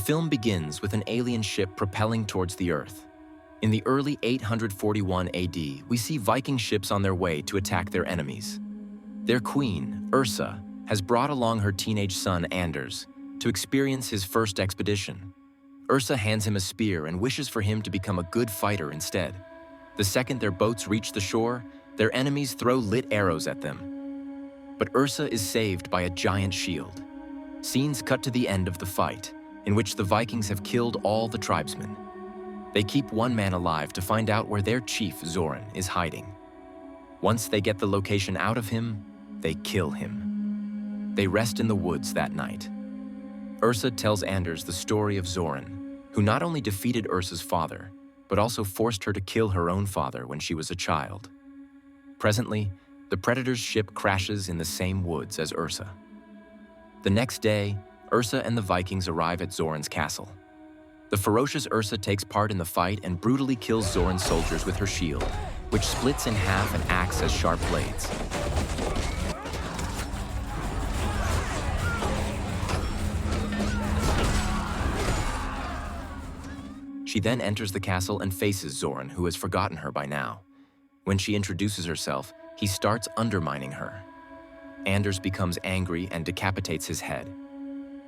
film begins with an alien ship propelling towards the Earth. In the early 841 AD, we see Viking ships on their way to attack their enemies. Their queen, Ursa, has brought along her teenage son, Anders, to experience his first expedition. Ursa hands him a spear and wishes for him to become a good fighter instead. The second their boats reach the shore, their enemies throw lit arrows at them. But Ursa is saved by a giant shield. Scenes cut to the end of the fight, in which the Vikings have killed all the tribesmen. They keep one man alive to find out where their chief, Zoran, is hiding. Once they get the location out of him, they kill him. They rest in the woods that night. Ursa tells Anders the story of Zoran, who not only defeated Ursa's father, but also forced her to kill her own father when she was a child. Presently, the Predator's ship crashes in the same woods as Ursa. The next day, Ursa and the Vikings arrive at Zoran's castle. The ferocious Ursa takes part in the fight and brutally kills Zoran's soldiers with her shield, which splits in half and acts as sharp blades. She then enters the castle and faces Zoran, who has forgotten her by now. When she introduces herself, he starts undermining her. Anders becomes angry and decapitates his head.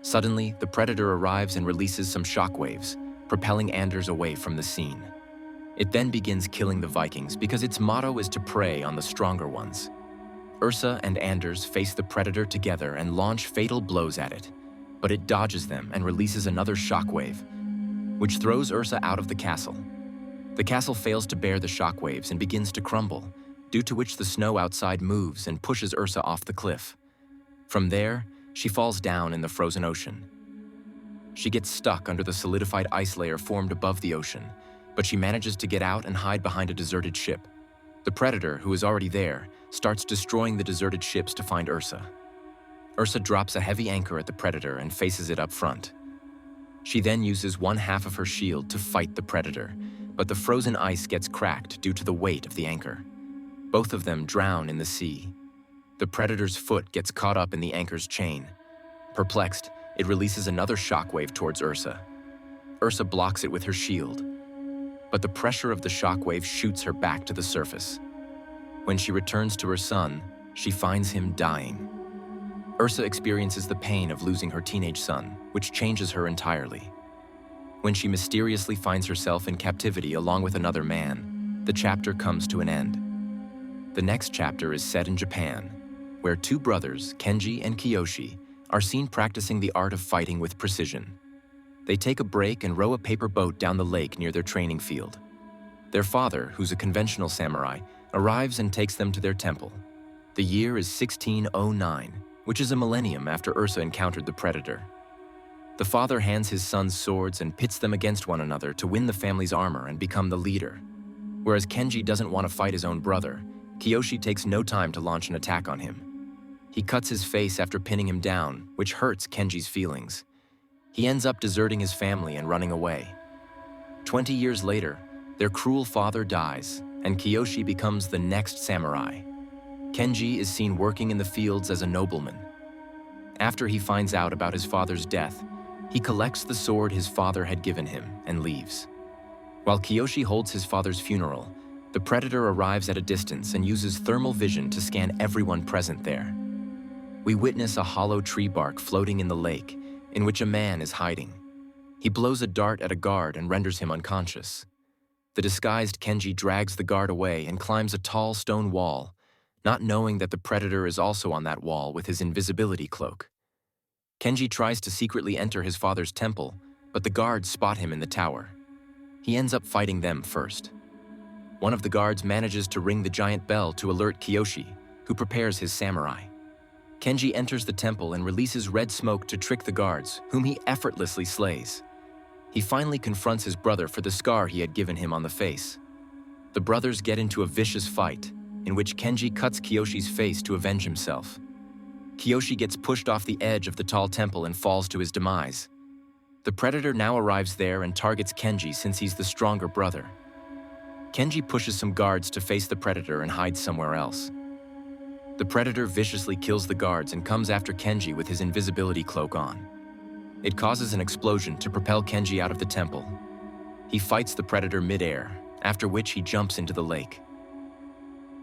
Suddenly, the Predator arrives and releases some shockwaves, propelling Anders away from the scene. It then begins killing the Vikings because its motto is to prey on the stronger ones. Ursa and Anders face the Predator together and launch fatal blows at it, but it dodges them and releases another shockwave, which throws Ursa out of the castle. The castle fails to bear the shockwaves and begins to crumble, due to which the snow outside moves and pushes Ursa off the cliff. From there, she falls down in the frozen ocean. She gets stuck under the solidified ice layer formed above the ocean, but she manages to get out and hide behind a deserted ship. The Predator, who is already there, starts destroying the deserted ships to find Ursa. Ursa drops a heavy anchor at the Predator and faces it up front. She then uses one half of her shield to fight the Predator, but the frozen ice gets cracked due to the weight of the anchor. Both of them drown in the sea. The Predator's foot gets caught up in the anchor's chain. Perplexed, it releases another shockwave towards Ursa. Ursa blocks it with her shield, but the pressure of the shockwave shoots her back to the surface. When she returns to her son, she finds him dying. Ursa experiences the pain of losing her teenage son, which changes her entirely. When she mysteriously finds herself in captivity along with another man, the chapter comes to an end. The next chapter is set in Japan, where two brothers, Kenji and Kiyoshi, are seen practicing the art of fighting with precision. They take a break and row a paper boat down the lake near their training field. Their father, who's a conventional samurai, arrives and takes them to their temple. The year is 1609, which is a millennium after Ursa encountered the Predator. The father hands his sons swords and pits them against one another to win the family's armor and become the leader. Whereas Kenji doesn't want to fight his own brother, Kiyoshi takes no time to launch an attack on him. He cuts his face after pinning him down, which hurts Kenji's feelings. He ends up deserting his family and running away. 20 years later, their cruel father dies, and Kiyoshi becomes the next samurai. Kenji is seen working in the fields as a nobleman. After he finds out about his father's death, he collects the sword his father had given him and leaves. While Kiyoshi holds his father's funeral, the Predator arrives at a distance and uses thermal vision to scan everyone present there. We witness a hollow tree bark floating in the lake, in which a man is hiding. He blows a dart at a guard and renders him unconscious. The disguised Kenji drags the guard away and climbs a tall stone wall, not knowing that the Predator is also on that wall with his invisibility cloak. Kenji tries to secretly enter his father's temple, but the guards spot him in the tower. He ends up fighting them first. One of the guards manages to ring the giant bell to alert Kiyoshi, who prepares his samurai. Kenji enters the temple and releases red smoke to trick the guards, whom he effortlessly slays. He finally confronts his brother for the scar he had given him on the face. The brothers get into a vicious fight, in which Kenji cuts Kiyoshi's face to avenge himself. Kiyoshi gets pushed off the edge of the tall temple and falls to his demise. The Predator now arrives there and targets Kenji since he's the stronger brother. Kenji pushes some guards to face the Predator and hides somewhere else. The Predator viciously kills the guards and comes after Kenji with his invisibility cloak on. It causes an explosion to propel Kenji out of the temple. He fights the predator mid-air, after which he jumps into the lake.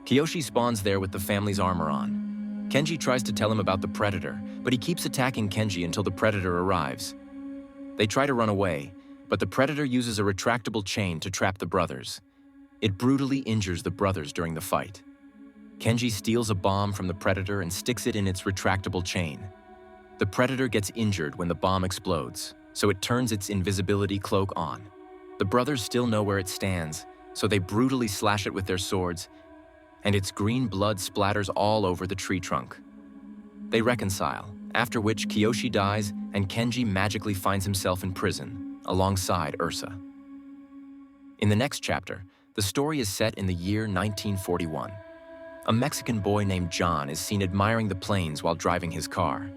Kiyoshi spawns there with the family's armor on. Kenji tries to tell him about the predator, but he keeps attacking Kenji until the predator arrives. They try to run away, but the predator uses a retractable chain to trap the brothers. It brutally injures the brothers during the fight. Kenji steals a bomb from the predator and sticks it in its retractable chain. The predator gets injured when the bomb explodes, so it turns its invisibility cloak on. The brothers still know where it stands, so they brutally slash it with their swords, and its green blood splatters all over the tree trunk. They reconcile, after which Kiyoshi dies and Kenji magically finds himself in prison, alongside Ursa. In the next chapter, the story is set in the year 1941. A Mexican boy named John is seen admiring the plains while driving his car.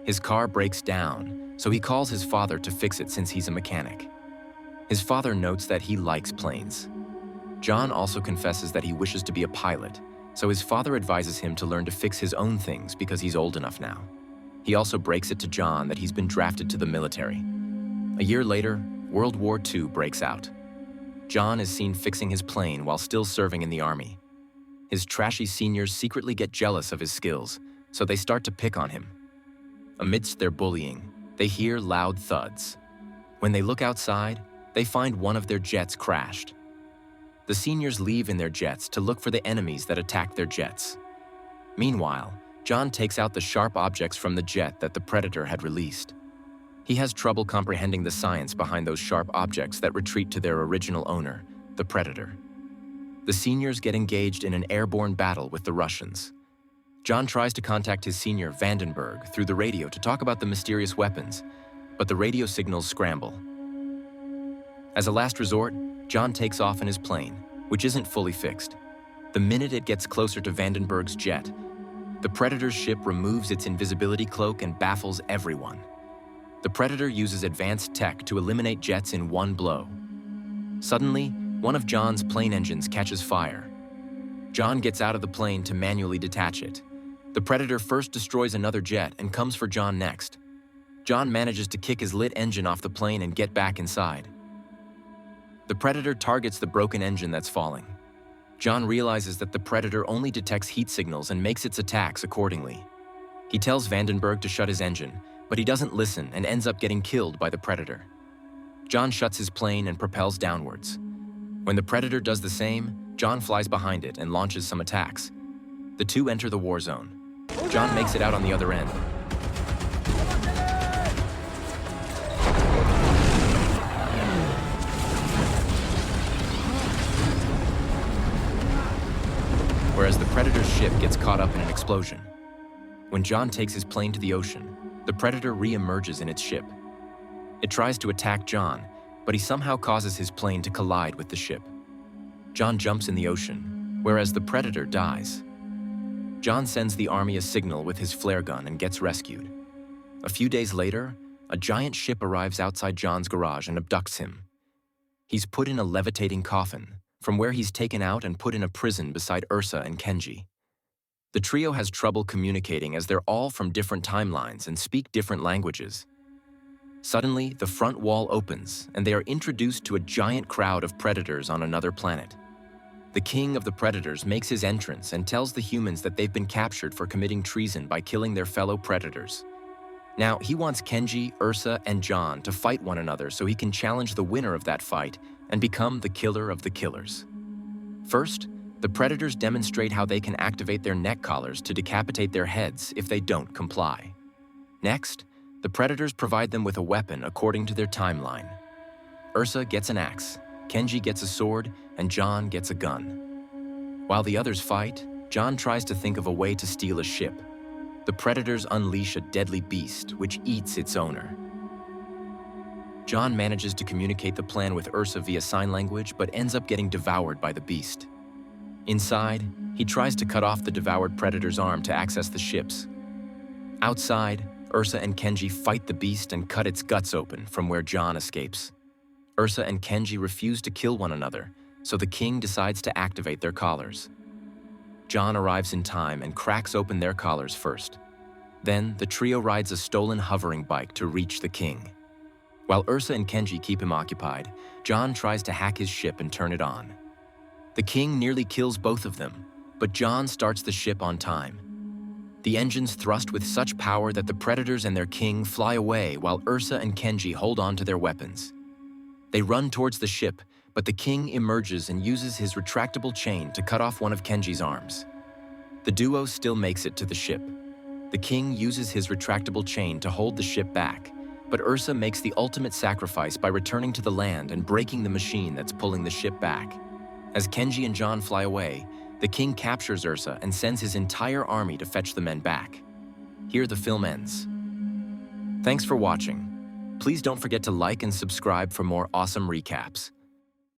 His car breaks down, so he calls his father to fix it since he's a mechanic. His father notes that he likes planes. John also confesses that he wishes to be a pilot, so his father advises him to learn to fix his own things because he's old enough now. He also breaks it to John that he's been drafted to the military. A year later, World War II breaks out. John is seen fixing his plane while still serving in the army. His trashy seniors secretly get jealous of his skills, so they start to pick on him. Amidst their bullying, they hear loud thuds. When they look outside, they find one of their jets crashed. The seniors leave in their jets to look for the enemies that attacked their jets. Meanwhile, John takes out the sharp objects from the jet that the predator had released. He has trouble comprehending the science behind those sharp objects that retreat to their original owner, the predator. The seniors get engaged in an airborne battle with the Russians. John tries to contact his senior, Vandenberg, through the radio to talk about the mysterious weapons, but the radio signals scramble. As a last resort, John takes off in his plane, which isn't fully fixed. The minute it gets closer to Vandenberg's jet, the Predator's ship removes its invisibility cloak and baffles everyone. The Predator uses advanced tech to eliminate jets in one blow. Suddenly, one of John's plane engines catches fire. John gets out of the plane to manually detach it. The Predator first destroys another jet and comes for John next. John manages to kick his lit engine off the plane and get back inside. The Predator targets the broken engine that's falling. John realizes that the Predator only detects heat signals and makes its attacks accordingly. He tells Vandenberg to shut his engine, but he doesn't listen and ends up getting killed by the Predator. John shuts his plane and propels downwards. When the Predator does the same, John flies behind it and launches some attacks. The two enter the war zone. John makes it out on the other end. Whereas the Predator's ship gets caught up in an explosion. When John takes his plane to the ocean, the Predator re-emerges in its ship. It tries to attack John, but he somehow causes his plane to collide with the ship. John jumps in the ocean, whereas the Predator dies. John sends the army a signal with his flare gun and gets rescued. A few days later, a giant ship arrives outside John's garage and abducts him. He's put in a levitating coffin, from where he's taken out and put in a prison beside Ursa and Kenji. The trio has trouble communicating as they're all from different timelines and speak different languages. Suddenly, the front wall opens and they are introduced to a giant crowd of predators on another planet. The king of the predators makes his entrance and tells the humans that they've been captured for committing treason by killing their fellow predators. Now, he wants Kenji, Ursa, and John to fight one another so he can challenge the winner of that fight and become the killer of the killers. First, the predators demonstrate how they can activate their neck collars to decapitate their heads if they don't comply. Next, the predators provide them with a weapon according to their timeline. Ursa gets an axe, Kenji gets a sword, and John gets a gun. While the others fight, John tries to think of a way to steal a ship. The predators unleash a deadly beast which eats its owner. John manages to communicate the plan with Ursa via sign language but ends up getting devoured by the beast. Inside, he tries to cut off the devoured predator's arm to access the ships. Outside, Ursa and Kenji fight the beast and cut its guts open from where John escapes. Ursa and Kenji refuse to kill one another, so the king decides to activate their collars. John arrives in time and cracks open their collars first. Then, the trio rides a stolen hovering bike to reach the king. While Ursa and Kenji keep him occupied, John tries to hack his ship and turn it on. The king nearly kills both of them, but John starts the ship on time. The engines thrust with such power that the predators and their king fly away while Ursa and Kenji hold on to their weapons. They run towards the ship, but the king emerges and uses his retractable chain to cut off one of Kenji's arms. The duo still makes it to the ship. The king uses his retractable chain to hold the ship back, but Ursa makes the ultimate sacrifice by returning to the land and breaking the machine that's pulling the ship back. As Kenji and John fly away, the king captures Ursa and sends his entire army to fetch the men back. Here the film ends. Thanks for watching. Please don't forget to like and subscribe for more awesome recaps.